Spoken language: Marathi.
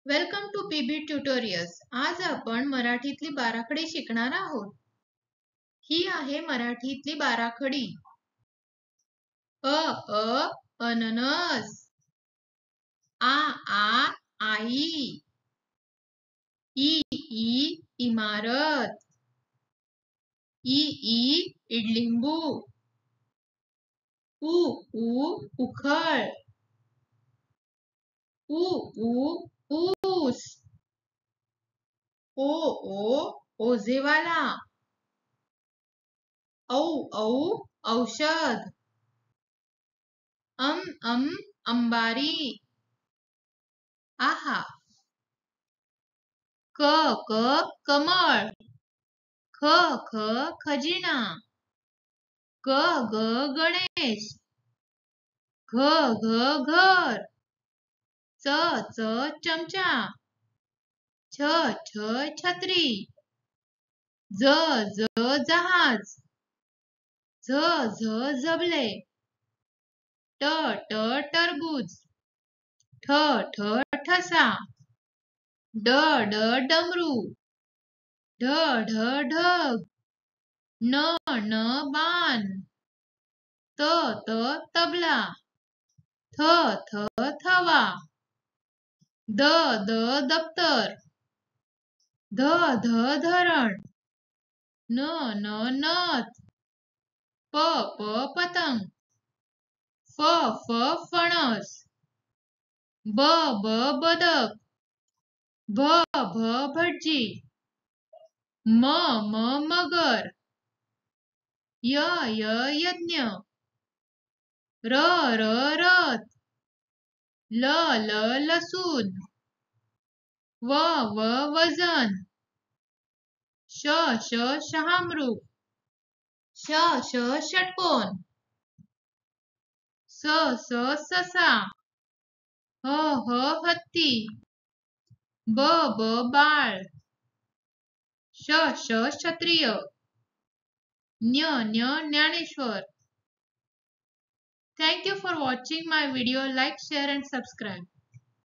Welcome to PB tutorials. आज आपण मराठीतली बाराखडी शिकणार आहोत. ही आहे मराठीतली बाराखडी. अननस. आ आई. ई इमारत. ई इडलिंबू. उ उखळ. ऊस. ओझेवाला. औ औषध. अंबारी. आहा. कमळ. ख खजिना. गणेश. घर. च चमचा. छत्री. जहाज. झबले. टरबूज. ठसा. डमरू. ढग. न बाण. तबला. थवा. दप्तर. धरण. नथ. पतंग. फणस. बदक. भटजी. मगर. यज्ञ. रथ. लसूण. वजन. शहामृग. षटकोन. ससा. हत्ती. बाळ. क्षत्रिय. Dnyaneshwar. Thank you for watching my video. Like, share and subscribe.